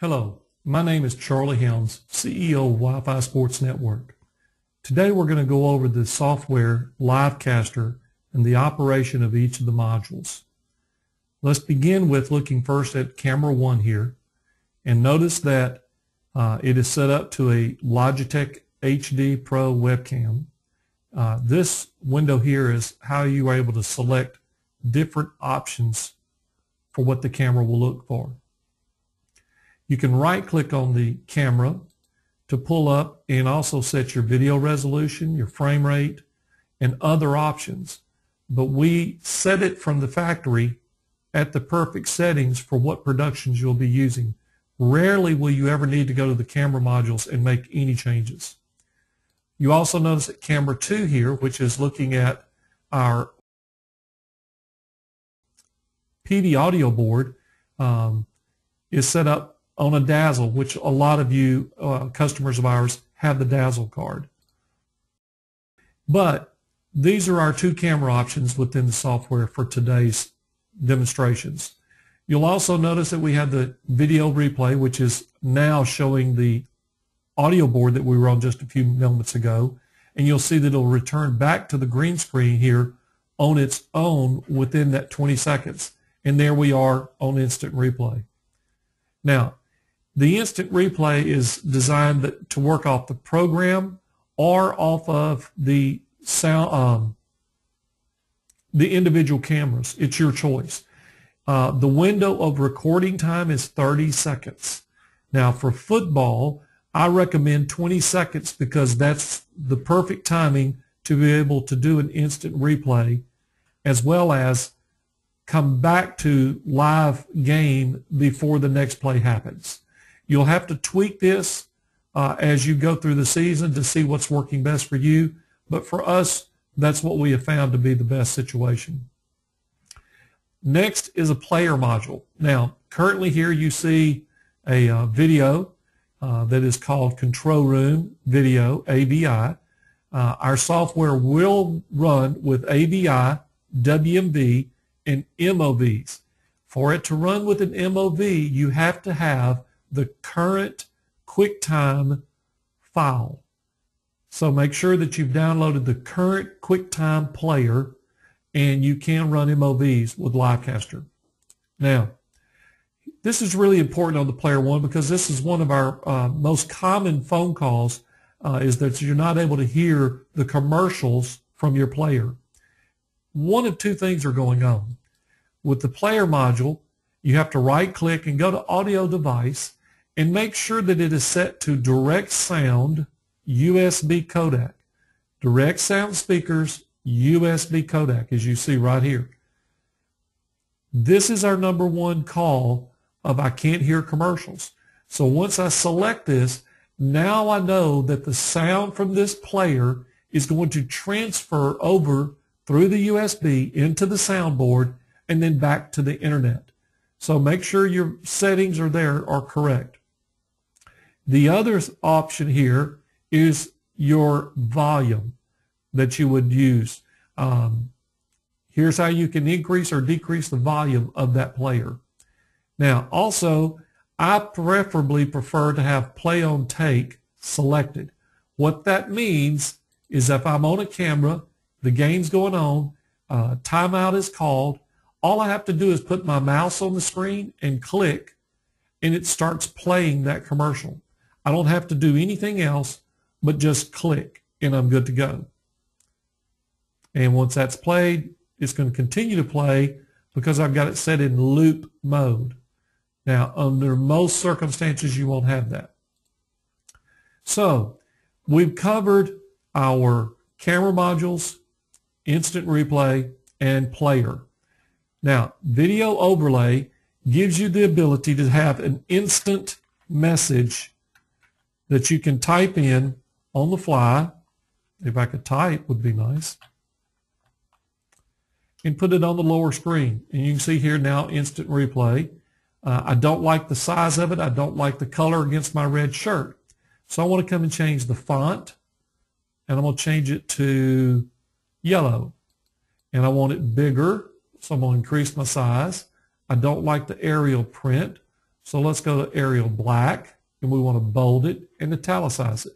Hello, my name is Charlie Helms, CEO of Wi-Fi Sports Network. Today we're going to go over the software Livecaster and the operation of each of the modules. Let's begin with looking first at camera 1 here, and notice that it is set up to a Logitech HD Pro webcam. This window here is how you are able to select different options for what the camera will look for. You can right-click on the camera to pull up and also set your video resolution, your frame rate, and other options. But we set it from the factory at the perfect settings for what productions you'll be using. Rarely will you ever need to go to the camera modules and make any changes. You also notice that camera 2 here, which is looking at our PD audio board, is set up on a Dazzle, which a lot of you customers of ours have the Dazzle card. But these are our 2 camera options within the software for today's demonstrations. You'll also notice that we have the video replay, which is now showing the audio board that we were on just a few moments ago, and you'll see that it'll return back to the green screen here on its own within that 20 seconds. And there we are on instant replay. Now, the instant replay is designed to work off the program or off of the sound, the individual cameras. It's your choice. The window of recording time is 30 seconds. Now, for football, I recommend 20 seconds because that's the perfect timing to be able to do an instant replay as well as come back to live game before the next play happens. You'll have to tweak this as you go through the season to see what's working best for you, but for us, that's what we have found to be the best situation. Next is a player module. Now, currently here you see a video that is called Control Room Video, AVI. Our software will run with AVI, WMV, and MOVs. For it to run with an MOV, you have to have the current QuickTime file. So make sure that you've downloaded the current QuickTime player, and you can run MOVs with Livecaster. Now, this is really important on the player 1 because this is one of our most common phone calls is that you're not able to hear the commercials from your player. One of 2 things are going on. With the player module, you have to right-click and go to Audio Device and make sure that it is set to Direct Sound USB Codec. Direct Sound Speakers USB Codec, as you see right here. This is our number 1 call of I can't hear commercials. So once I select this, now I know that the sound from this player is going to transfer over through the USB into the soundboard and then back to the internet. So make sure your settings are correct. The other option here is your volume that you would use. Here's how you can increase or decrease the volume of that player. Now, also, I preferably prefer to have play on take selected. What that means is if I'm on a camera, the game's going on, timeout is called, all I have to do is put my mouse on the screen and click, and it starts playing that commercial. I don't have to do anything else but just click, and I'm good to go. And once that's played, it's going to continue to play because I've got it set in loop mode. Now, under most circumstances, you won't have that. So, we've covered our camera modules, instant replay, and player. Now, video overlay gives you the ability to have an instant message that you can type in on the fly. If I could type, would be nice. And put it on the lower screen. And you can see here now instant replay. I don't like the size of it. I don't like the color against my red shirt. So I want to come and change the font. And I'm going to change it to yellow. And I want it bigger. So I'm going to increase my size. I don't like the aerial print. So let's go to Arial Black, and we want to bold it and italicize it.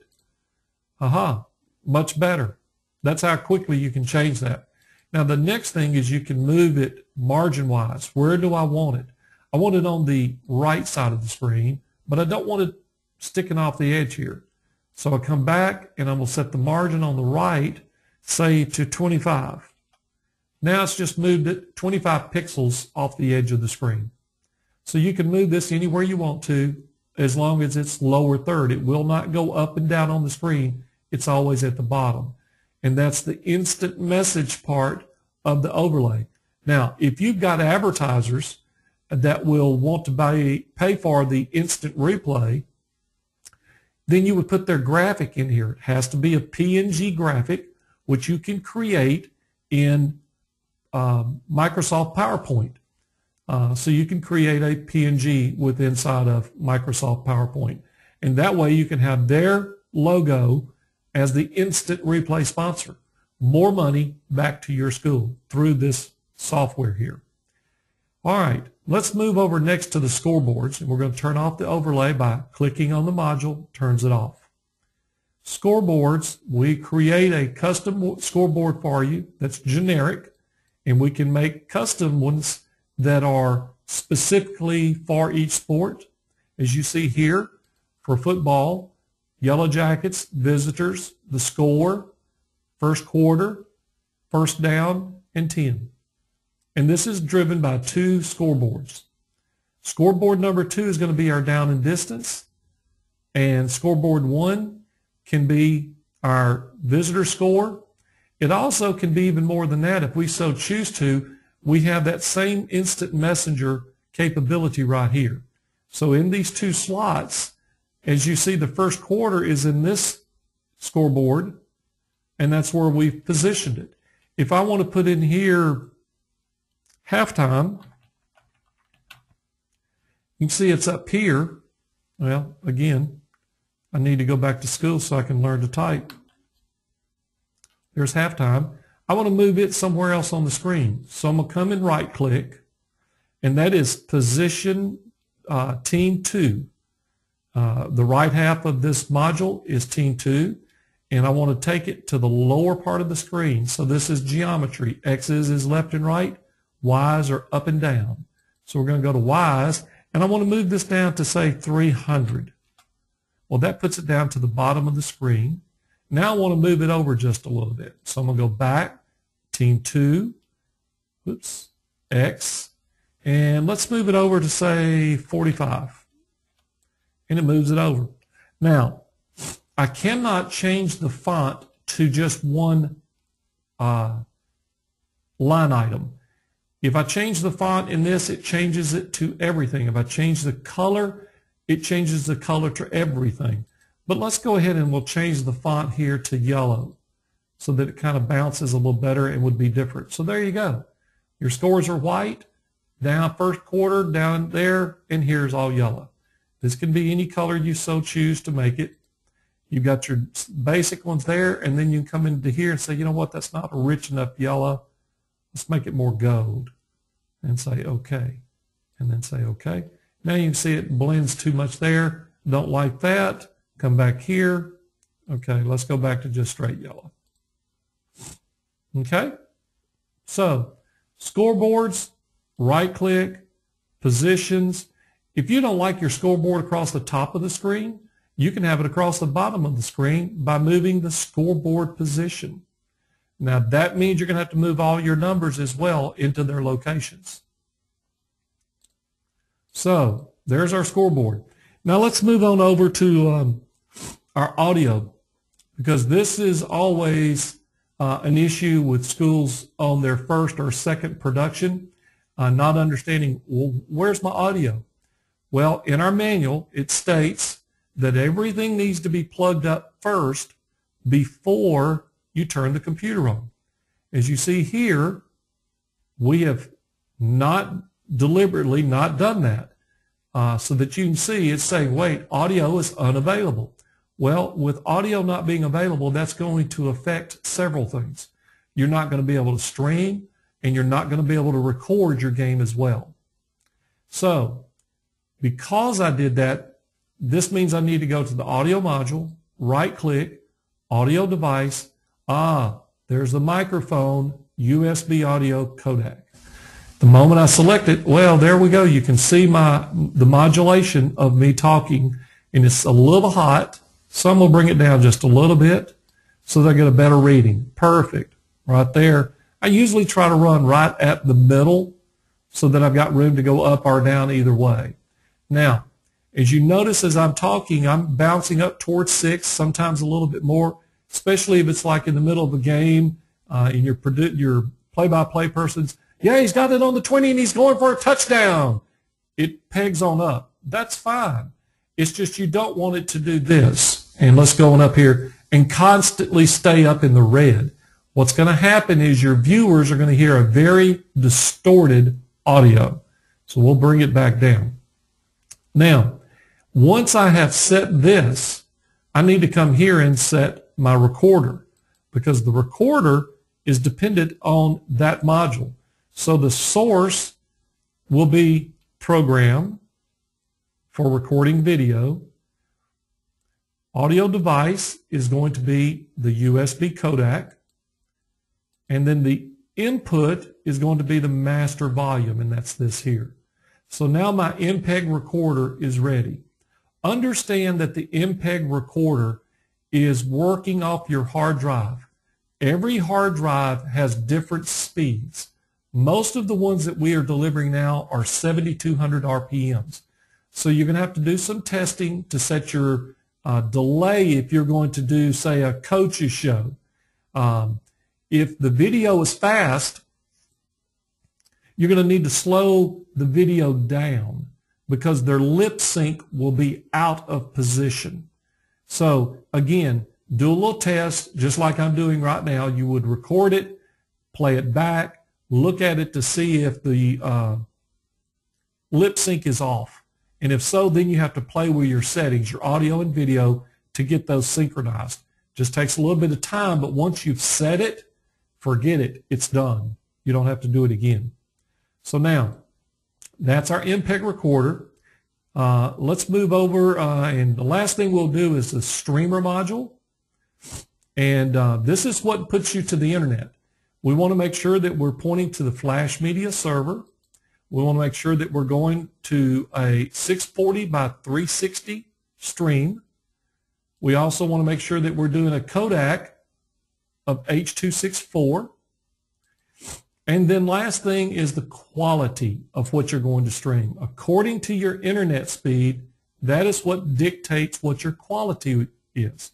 Aha, much better. That's how quickly you can change that. Now the next thing is you can move it margin-wise. Where do I want it? I want it on the right side of the screen, but I don't want it sticking off the edge here. So I come back and I'm going to set the margin on the right, say to 25. Now it's just moved it 25 pixels off the edge of the screen. So you can move this anywhere you want to as long as it's lower third. It will not go up and down on the screen. It's always at the bottom. And that's the instant message part of the overlay. Now, if you've got advertisers that will want to pay for the instant replay, then you would put their graphic in here. It has to be a PNG graphic, which you can create in Microsoft PowerPoint. So you can create a PNG inside of Microsoft PowerPoint. And that way you can have their logo as the instant replay sponsor. More money back to your school through this software here. All right, let's move over next to the scoreboards, and we're going to turn off the overlay by clicking on the module, turns it off. Scoreboards, we create a custom scoreboard for you that's generic, and we can make custom ones that are specifically for each sport. As you see here, for football, Yellow Jackets, visitors, the score, first quarter, first down, and 10. And this is driven by two scoreboards. Scoreboard number 2 is going to be our down and distance, and scoreboard 1 can be our visitor score. It also can be even more than that if we so choose to. We have that same instant messenger capability right here. So in these two slots, as you see, the first quarter is in this scoreboard, and that's where we've positioned it. If I want to put in here halftime, you can see it's up here. Well, again, I need to go back to school so I can learn to type. There's halftime. I want to move it somewhere else on the screen. So I'm going to come and right click, and that is position team 2. The right half of this module is team 2, and I want to take it to the lower part of the screen. So this is geometry. X's is left and right. Y's are up and down. So we're going to go to Y's, and I want to move this down to, say, 300. Well, that puts it down to the bottom of the screen. Now I want to move it over just a little bit. So I'm going to go back, team 2, whoops, X, and let's move it over to, say, 45. And it moves it over. Now, I cannot change the font to just one line item. If I change the font in this, it changes it to everything. If I change the color, it changes the color to everything. But let's go ahead and we'll change the font here to yellow so that it kind of bounces a little better and would be different. So there you go. Your scores are white, down first quarter, down there, and here's all yellow. This can be any color you so choose to make it. You've got your basic ones there, and then you can come into here and say, you know what, that's not a rich enough yellow. Let's make it more gold, and say OK, and then say OK. Now you can see it blends too much there. Don't like that. Come back here. Okay, let's go back to just straight yellow. Okay, so scoreboards, right-click, positions. If you don't like your scoreboard across the top of the screen, you can have it across the bottom of the screen by moving the scoreboard position. Now that means you're going to have to move all your numbers as well into their locations. So there's our scoreboard. Now let's move on over to our audio, because this is always an issue with schools on their first or second production, not understanding, well, where's my audio? Well, in our manual, it states that everything needs to be plugged up first before you turn the computer on. As you see here, we have not deliberately not done that. So that you can see it's saying, wait, audio is unavailable. Well, with audio not being available, that's going to affect several things. You're not going to be able to stream, and you're not going to be able to record your game as well. So Because I did that, this means I need to go to the audio module, right click, audio device. There's the microphone, USB audio codec. The moment I select it, well, there we go. You can see the modulation of me talking, and it's a little hot. Some will bring it down just a little bit so they get a better reading. Perfect. Right there. I usually try to run right at the middle so that I've got room to go up or down either way. Now, as you notice as I'm talking, I'm bouncing up towards 6, sometimes a little bit more, especially if it's like in the middle of a game and your play-by-play person's, yeah, he's got it on the 20 and he's going for a touchdown. It pegs on up. That's fine. It's just you don't want it to do this. And let's go on up here and constantly stay up in the red. What's going to happen is your viewers are going to hear a very distorted audio. So we'll bring it back down. Now, once I have set this, I need to come here and set my recorder because the recorder is dependent on that module. So the source will be program for recording video. Audio device is going to be the USB codec. And then the input is going to be the master volume, and that's this here. So now my MPEG recorder is ready. Understand that the MPEG recorder is working off your hard drive. Every hard drive has different speeds. Most of the ones that we are delivering now are 7,200 RPMs. So you're going to have to do some testing to set your delay if you're going to do, say, a coach's show. If the video is fast, you're going to need to slow the video down because their lip sync will be out of position. So again, do a little test just like I'm doing right now. You would record it, play it back, look at it to see if the lip sync is off. And if so, then you have to play with your settings, your audio and video, to get those synchronized. Just takes a little bit of time, but once you've set it, forget it. It's done. You don't have to do it again. So now, that's our MPEG recorder. Let's move over, and the last thing we'll do is the streamer module. And this is what puts you to the internet. We want to make sure that we're pointing to the Flash Media server. We want to make sure that we're going to a 640 by 360 stream. We also want to make sure that we're doing a codec of H.264. And then last thing is the quality of what you're going to stream. According to your internet speed, that is what dictates what your quality is.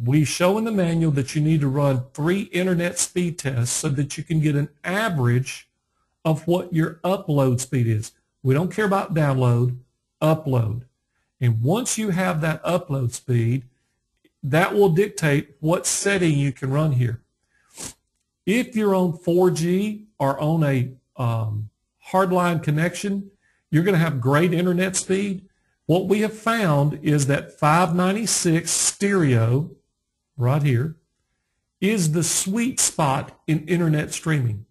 We show in the manual that you need to run 3 internet speed tests so that you can get an average of what your upload speed is. We don't care about download, upload. And once you have that upload speed, that will dictate what setting you can run here. If you're on 4G or on a hardline connection, you're going to have great internet speed. What we have found is that 596 stereo, right here, is the sweet spot in internet streaming.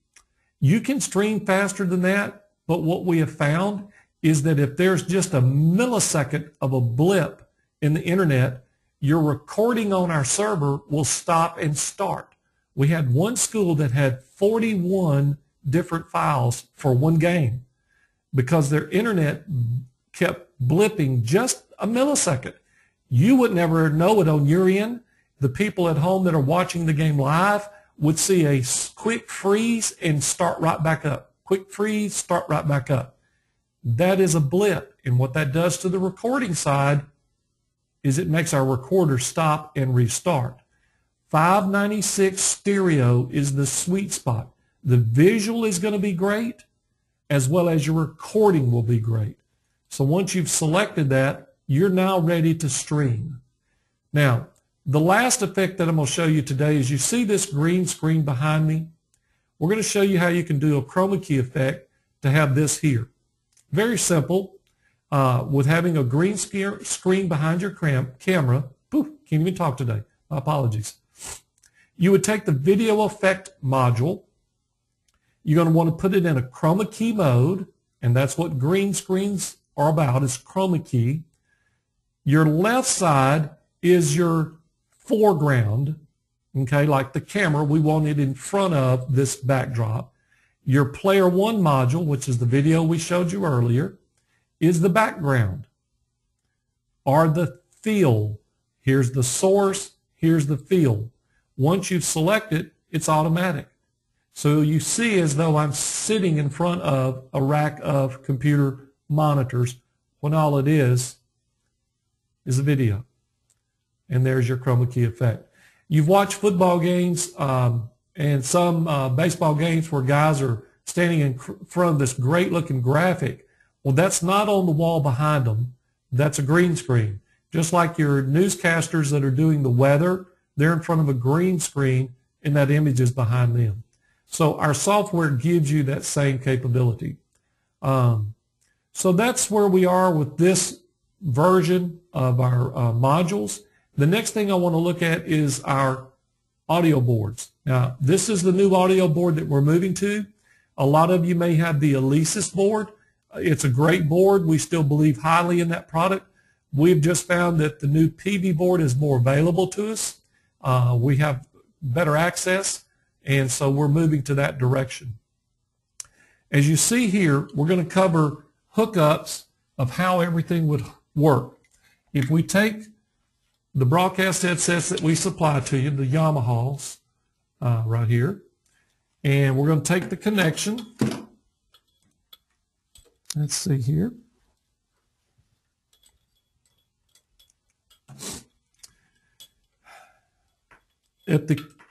You can stream faster than that, but what we have found is that if there's just a millisecond of a blip in the internet, your recording on our server will stop and start. We had one school that had 41 different files for one game because their internet kept blipping just a millisecond. You would never know it on your end. The people at home that are watching the game live would see a quick freeze and start right back up. Quick freeze, start right back up. That is a blip. And what that does to the recording side is it makes our recorder stop and restart. 596 stereo is the sweet spot. The visual is going to be great, as well as your recording will be great. So once you've selected that, you're now ready to stream. Now, the last effect that I'm going to show you today is you see this green screen behind me? We're going to show you how you can do a chroma key effect to have this here. Very simple. With having a green screen behind your camera. Poof, can't even talk today. My apologies. You would take the video effect module. You're going to want to put it in a chroma key mode, and that's what green screens are about is chroma key. Your left side is your foreground, okay, like the camera. We want it in front of this backdrop. Your player one module, which is the video we showed you earlier, is the background or the fill. Here's the source, here's the fill. Once you've selected, it's automatic. So you see as though I'm sitting in front of a rack of computer monitors when all it is a video. And there's your chroma key effect. You've watched football games and some baseball games where guys are standing in front of this great looking graphic. Well, that's not on the wall behind them. That's a green screen. Just like your newscasters that are doing the weather, they're in front of a green screen and that image is behind them. So our software gives you that same capability. So that's where we are with this version of our modules. The next thing I want to look at is our audio boards. Now, this is the new audio board that we're moving to. A lot of you may have the Alesis board. It's a great board. We still believe highly in that product. We've just found that the new PV board is more available to us. We have better access, and so we're moving to that direction. As you see here, we're going to cover hookups of how everything would work. If we take the broadcast headsets that we supply to you, the Yamahas, right here, and we're going to take the connection. Let's see here.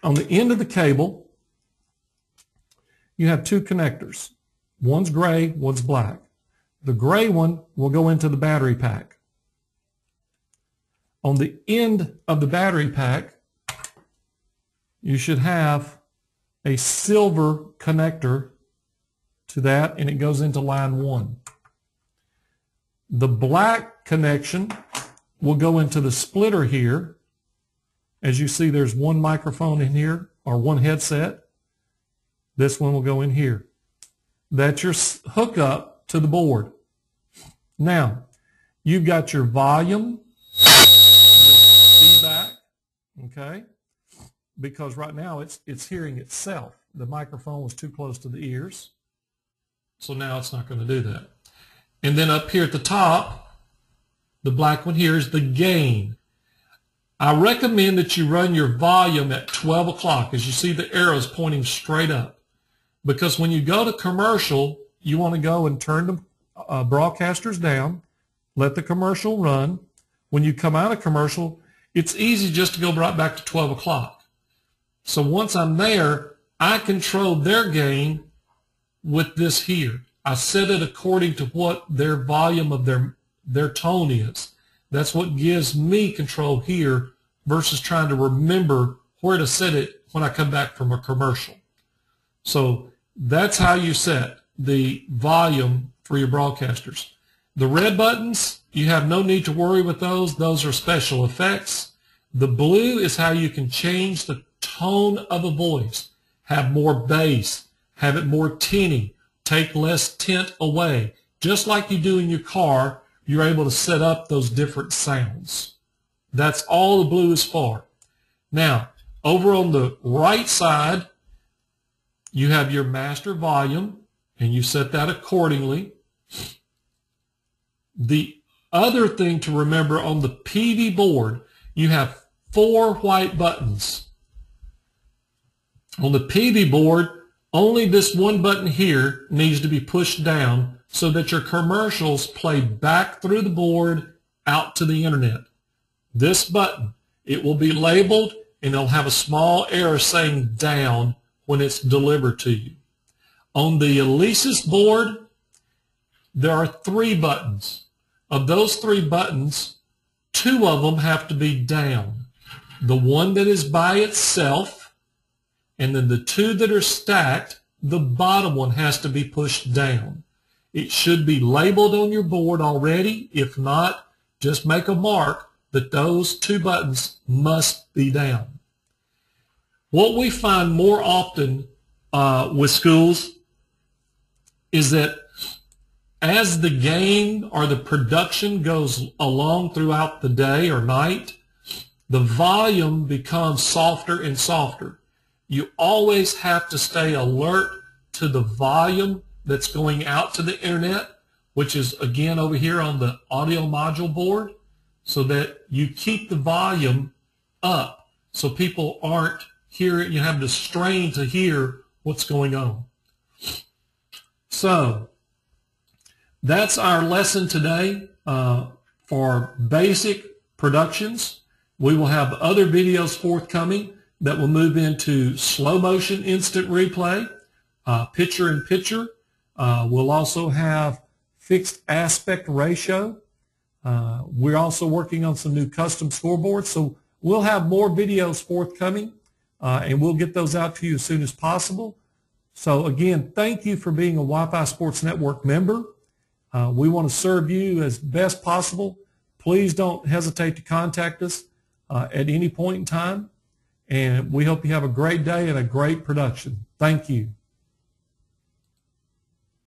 On the end of the cable, you have two connectors. One's gray, one's black. The gray one will go into the battery pack. On the end of the battery pack, you should have a silver connector to that, and it goes into line 1. The black connection will go into the splitter here. As you see, there's one microphone in here, or one headset. This one will go in here. That's your hookup to the board. Now, you've got your volume, feedback, okay? Because right now it's hearing itself. The microphone was too close to the ears, so now it's not going to do that. And then up here at the top, the black one here is the gain. I recommend that you run your volume at 12 o'clock. As you see, the arrows pointing straight up. Because when you go to commercial, you want to go and turn the broadcasters down, let the commercial run. When you come out of commercial, it's easy just to go right back to 12 o'clock. So once I'm there, I control their gain with this here. I set it according to what their volume of their tone is. That's what gives me control here versus trying to remember where to set it when I come back from a commercial. So that's how you set the volume for your broadcasters. The red buttons, you have no need to worry with those. Those are special effects. The blue is how you can change the tone of a voice, have more bass, have it more tinny, take less tint away. Just like you do in your car, you're able to set up those different sounds. That's all the blue is for. Now, over on the right side, you have your master volume, and you set that accordingly. The other thing to remember on the PV board, you have 4 white buttons. On the PV board, only this one button here needs to be pushed down so that your commercials play back through the board out to the internet. This button, it will be labeled and it'll have a small arrow saying down when it's delivered to you. On the Alesis board, there are 3 buttons. Of those 3 buttons, 2 of them have to be down. The one that is by itself, and then the 2 that are stacked, the bottom one has to be pushed down. It should be labeled on your board already. If not, just make a mark that those 2 buttons must be down. What we find more often with schools is that as the game or the production goes along throughout the day or night, the volume becomes softer and softer. You always have to stay alert to the volume that's going out to the internet, which is again over here on the audio module board, so that you keep the volume up so people aren't hearing, you have to strain to hear what's going on. So that's our lesson today for basic productions. We will have other videos forthcoming that will move into slow motion instant replay, picture in picture. We'll also have fixed aspect ratio. We're also working on some new custom scoreboards. So we'll have more videos forthcoming, and we'll get those out to you as soon as possible. So again, thank you for being a Wi-Fi Sports Network member. We want to serve you as best possible. Please don't hesitate to contact us at any point in time. And we hope you have a great day and a great production. Thank you.